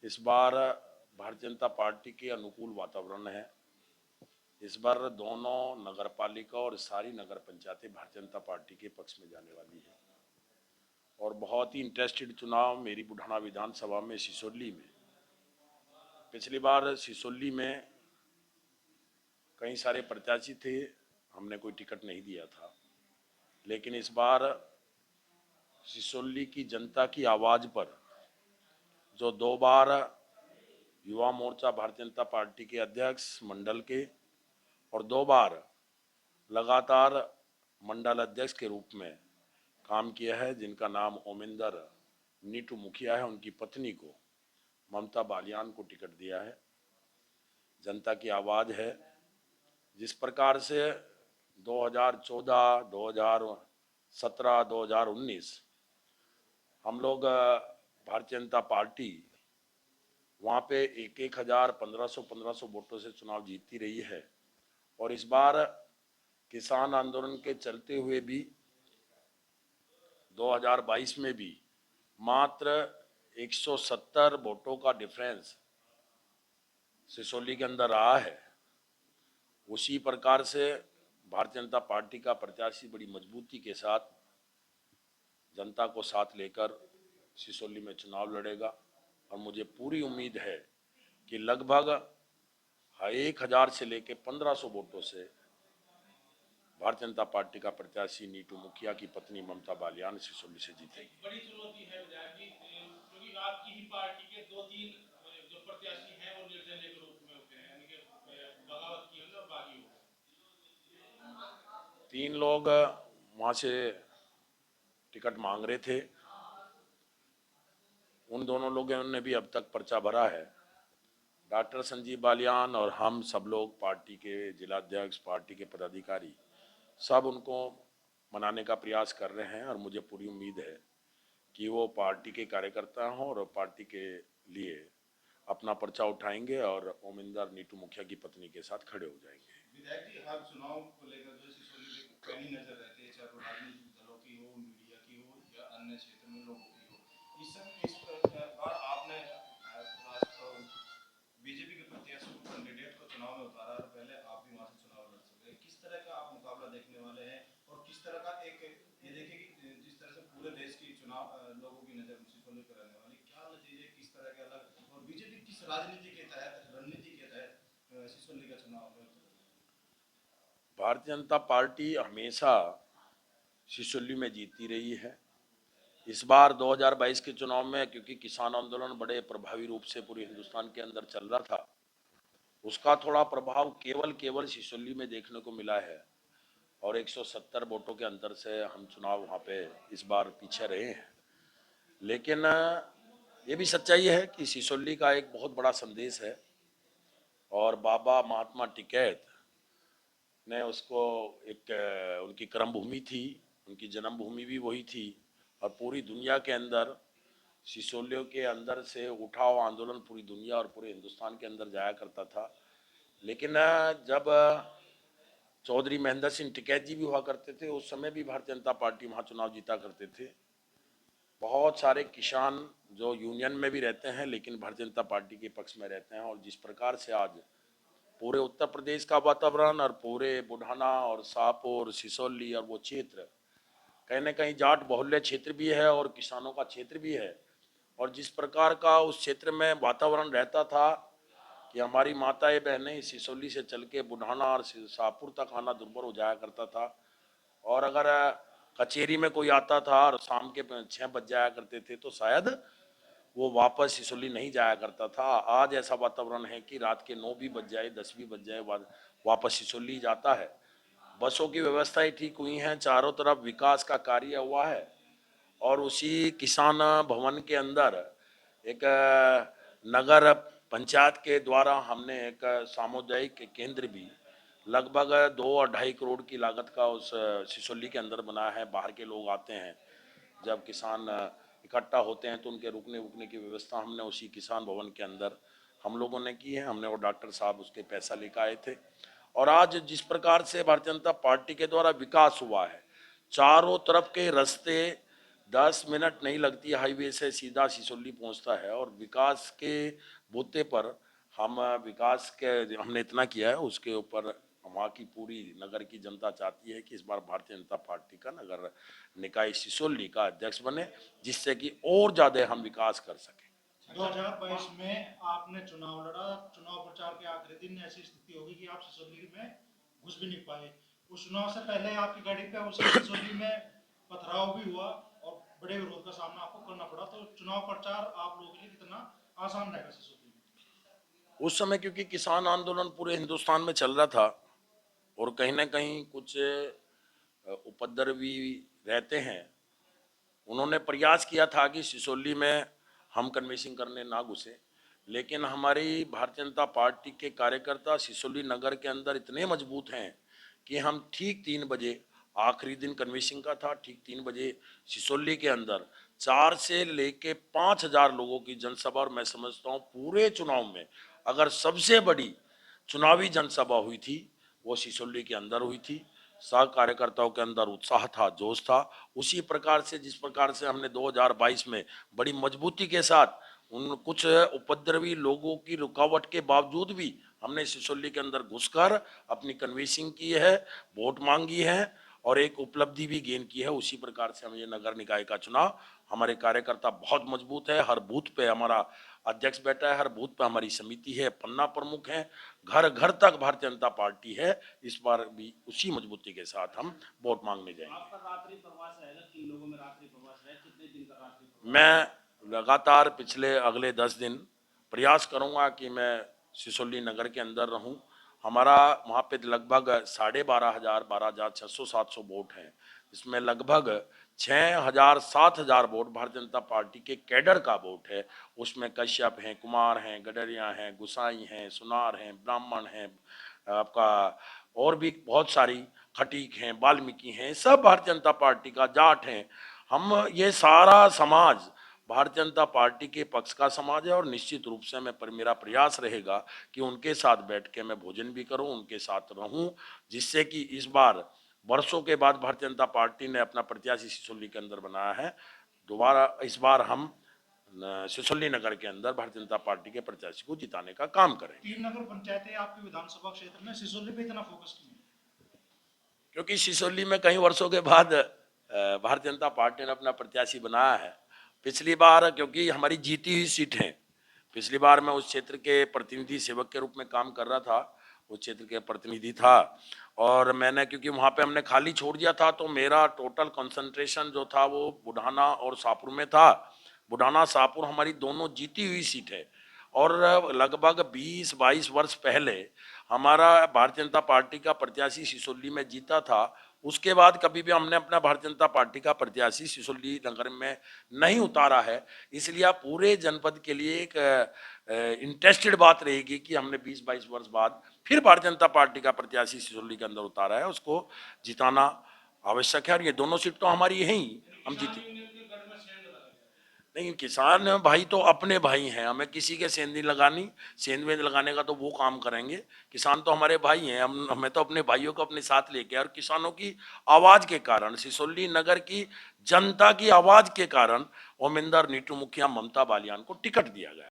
इस बार भारतीय जनता पार्टी के अनुकूल वातावरण है। इस बार दोनों नगर पालिका और सारी नगर पंचायतें भारतीय जनता पार्टी के पक्ष में जाने वाली है और बहुत ही इंटरेस्टेड चुनाव मेरी बुढ़ाना विधानसभा में सिसोली में। पिछली बार सिसोली में कई सारे प्रत्याशी थे, हमने कोई टिकट नहीं दिया था, लेकिन इस बार सिसोली की जनता की आवाज़ पर जो 2 बार युवा मोर्चा भारतीय जनता पार्टी के अध्यक्ष मंडल के और 2 बार लगातार मंडल अध्यक्ष के रूप में काम किया है, जिनका नाम ओमिंदर नीटू मुखिया है, उनकी पत्नी को ममता बालियान को टिकट दिया है। जनता की आवाज़ है। जिस प्रकार से 2014, 2017, 2019 हम लोग भारतीय जनता पार्टी वहाँ पे 1,000, 1,500 वोटों से चुनाव जीतती रही है और इस बार किसान आंदोलन के चलते हुए भी 2022 में भी मात्र 170 वोटों का डिफरेंस सिसोली के अंदर रहा है। उसी प्रकार से भारतीय जनता पार्टी का प्रत्याशी बड़ी मजबूती के साथ जनता को साथ लेकर सिसोली में चुनाव लड़ेगा और मुझे पूरी उम्मीद है कि लगभग 1,000 से लेकर 1,500 वोटों से भारतीय जनता पार्टी का प्रत्याशी नीटू मुखिया की पत्नी ममता बालियान सिसोली से जीतेगी। बड़ी चुनौती है विधायक जी, क्योंकि आपकी ही पार्टी के 2-3 जो प्रत्याशी हैं वो निर्दलीय के रूप में होते हैं, यानी कि बगावत की है और बागी हो गए। 3 लोग वहाँ से टिकट मांग रहे थे, उन दोनों लोगों ने भी अब तक पर्चा भरा है। डॉक्टर संजीव बालियान और हम सब लोग पार्टी के जिलाध्यक्ष, पार्टी के पदाधिकारी सब उनको मनाने का प्रयास कर रहे हैं और मुझे पूरी उम्मीद है कि वो पार्टी के कार्यकर्ता हों और पार्टी के लिए अपना पर्चा उठाएंगे और ओमिंदर नीटू मुखिया की पत्नी के साथ खड़े हो जाएंगे। विधायक जी, हर चुनाव को लेकर जो सिसोली पे पैनी नजर रहती है, चाहे वो राजनीतिक दलों की हो, मीडिया की हो या अन्य क्षेत्र में लोगों की हो। इस बार आपने बीजेपी के प्रत्याशी को कैंडिडेट को चुनाव में उतारा और पहले आप भी वहां से चुनाव लड़ सकते हैं। किस तरह का आप मुकाबला देखने वाले हैं और किस तरह का एक ये देखिए कि जिस तरह से पूरे देश की चुनाव लोगों की नजर सिसोली पर रहने वाली, क्या नतीजे किस तरह के अलग और बीजेपी किस रणनीति के तहत सिसोली का चुनाव में? भारतीय जनता पार्टी हमेशा सिसोली में जीतती रही है। इस बार 2022 के चुनाव में क्योंकि किसान आंदोलन बड़े प्रभावी रूप से पूरे हिंदुस्तान के अंदर चल रहा था, उसका थोड़ा प्रभाव केवल सिसोली में देखने को मिला है और 170 वोटों के अंतर से हम चुनाव वहाँ पे इस बार पीछे रहे हैं। लेकिन ये भी सच्चाई है कि सिसोली का एक बहुत बड़ा संदेश है और बाबा महात्मा टिकैत ने उसको एक उनकी कर्म भूमि थी, उनकी जन्मभूमि भी वही थी और पूरी दुनिया के अंदर सिसोलियों के अंदर से उठाव आंदोलन पूरी दुनिया और पूरे हिंदुस्तान के अंदर जाया करता था। लेकिन जब चौधरी महेंद्र सिंह टिकैत जी भी हुआ करते थे, उस समय भी भारतीय जनता पार्टी वहाँ चुनाव जीता करते थे। बहुत सारे किसान जो यूनियन में भी रहते हैं लेकिन भारतीय जनता पार्टी के पक्ष में रहते हैं और जिस प्रकार से आज पूरे उत्तर प्रदेश का वातावरण और पूरे बुढ़ाना और शाहपुर, सिसोली और वो क्षेत्र कहीं ना कहीं जाट बहुल्य क्षेत्र भी है और किसानों का क्षेत्र भी है और जिस प्रकार का उस क्षेत्र में वातावरण रहता था कि हमारी माताएं बहनें सिसोली से चल के बुढ़ाना और शाहपुर तक आना दुर्भर हो जाया करता था और अगर कचेरी में कोई आता था और शाम के 6 बज जाया करते थे तो शायद वो वापस सिसोली नहीं जाया करता था। आज ऐसा वातावरण है कि रात के 9 भी बज जाए, 10 भी बज जाए, वापस सिसोली जाता है। बसों की व्यवस्थाएं ठीक हुई हैं, चारों तरफ विकास का कार्य हुआ है और उसी किसान भवन के अंदर एक नगर पंचायत के द्वारा हमने एक सामुदायिक केंद्र भी लगभग 2-2.5 करोड़ की लागत का उस सिसोली के अंदर बना है। बाहर के लोग आते हैं, जब किसान इकट्ठा होते हैं तो उनके रुकने उकने की व्यवस्था हमने उसी किसान भवन के अंदर हम लोगों ने की है। हमने और डॉक्टर साहब उसके पैसा लेकर आए थे और आज जिस प्रकार से भारतीय जनता पार्टी के द्वारा विकास हुआ है, चारों तरफ के रास्ते 10 मिनट नहीं लगती, हाईवे से सीधा सिसोली पहुंचता है। और विकास के बूते पर हम विकास के हमने इतना किया है, उसके ऊपर वहाँ की पूरी नगर की जनता चाहती है कि इस बार भारतीय जनता पार्टी का नगर निकाय सिसोली का अध्यक्ष बने, जिससे कि और ज्यादा हम विकास कर सकें। 2022 में आपने चुनाव लड़ा, चुनाव प्रचार के आखिरी दिन ऐसी स्थिति होगी कि आप सिसोली में घुस भी नहीं पाए। उस चुनाव से पहले आपकी गाड़ी पे उस सिसोली में पथराव भी हुआ और बड़े विरोध का सामना आपको करना पड़ा। तो चुनाव प्रचार आप लोगों के लिए कितना आसान रहेगा सिसोली में? उस समय क्योंकि किसान आंदोलन पूरे हिंदुस्तान में चल रहा था और कहीं ना कहीं कुछ उपद्रवी रहते हैं, उन्होंने प्रयास किया था कि सिसोली में हम कन्वेंसिंग करने ना घुसे। लेकिन हमारी भारतीय जनता पार्टी के कार्यकर्ता सिसोली नगर के अंदर इतने मजबूत हैं कि हम ठीक 3 बजे, आखिरी दिन कन्वेंसिंग का था, ठीक 3 बजे सिसोली के अंदर 4 से लेके 5,000 लोगों की जनसभा, और मैं समझता हूँ पूरे चुनाव में अगर सबसे बड़ी चुनावी जनसभा हुई थी वो सिसोली के अंदर हुई थी। सब कार्यकर्ताओं के अंदर उत्साह था, जोश था। उसी प्रकार से जिस प्रकार से हमने 2022 में बड़ी मजबूती के साथ उन कुछ उपद्रवी लोगों की रुकावट के बावजूद भी हमने सिसोली के अंदर घुसकर अपनी कन्वेंसिंग की है, वोट मांगी है और एक उपलब्धि भी गेन की है। उसी प्रकार से हम ये नगर निकाय का चुनाव, हमारे कार्यकर्ता बहुत मजबूत है, हर बूथ पे हमारा अध्यक्ष बैठा है, हर बूथ पे हमारी समिति है, पन्ना प्रमुख है, घर घर तक भारतीय जनता पार्टी है। इस बार भी उसी मजबूती के साथ हम वोट मांगने जाएंगे। आपका रात्रि प्रवास रहेगा, किन लोगों में रात्रि प्रवास है, कितने दिन का रात्रि प्रवास? मैं लगातार पिछले अगले 10 दिन प्रयास करूंगा कि मैं सिसोली नगर के अंदर रहूं। हमारा वहाँ पे लगभग 12,500, 12,600, 700 वोट हैं। इसमें लगभग 6,000, 7,000 वोट भारतीय जनता पार्टी के कैडर का वोट है। उसमें कश्यप हैं, कुमार हैं, गडरिया हैं, गुसाई हैं, सुनार हैं, ब्राह्मण हैं, आपका और भी बहुत सारी खटीक हैं, वाल्मीकि हैं, सब भारतीय जनता पार्टी का, जाट हैं। हम ये सारा समाज भारतीय जनता पार्टी के पक्ष का समाज है और निश्चित रूप से मेरा प्रयास रहेगा कि उनके साथ बैठ के मैं भोजन भी करूं, उनके साथ रहूं, जिससे कि इस बार वर्षों के बाद भारतीय जनता पार्टी ने अपना प्रत्याशी सिसोली के अंदर बनाया है। दोबारा इस बार हम सिसोली नगर के अंदर भारतीय जनता पार्टी के प्रत्याशी को जिताने का काम करेंगे। 3 नगर पंचायतें आपके विधानसभा क्षेत्र में, सिसोली पे इतना फोकस क्यों है? क्योंकि सिसोली में कई वर्षों के बाद भारतीय जनता पार्टी ने अपना प्रत्याशी बनाया है। पिछली बार क्योंकि हमारी जीती हुई सीट है, पिछली बार मैं उस क्षेत्र के प्रतिनिधि सेवक के रूप में काम कर रहा था, उस क्षेत्र के प्रतिनिधि था, और मैंने क्योंकि वहाँ पे हमने खाली छोड़ दिया था तो मेरा टोटल कंसंट्रेशन जो था वो बुढ़ाना और शाहपुर में था। बुढ़ाना शाहपुर हमारी दोनों जीती हुई सीट है और लगभग 20-22 वर्ष पहले हमारा भारतीय जनता पार्टी का प्रत्याशी सिसोली में जीता था। उसके बाद कभी भी हमने अपना भारतीय जनता पार्टी का प्रत्याशी सिसोली नगर में नहीं उतारा है। इसलिए आप पूरे जनपद के लिए एक इंटरेस्टेड बात रहेगी कि हमने 20-22 वर्ष बाद फिर भारतीय जनता पार्टी का प्रत्याशी सिसोली के अंदर उतारा है, उसको जिताना आवश्यक है। और ये दोनों सीट तो हमारी है ही, हम जीते नहीं। किसान भाई तो अपने भाई हैं, हमें किसी के सेंध लगानी, सेंध वेंध लगाने का तो वो काम करेंगे। किसान तो हमारे भाई हैं, हमें तो अपने भाइयों को अपने साथ लेके, और किसानों की आवाज के कारण, सिसोली नगर की जनता की आवाज के कारण ओमिंदर नीटू मुखिया ममता बालियान को टिकट दिया गया।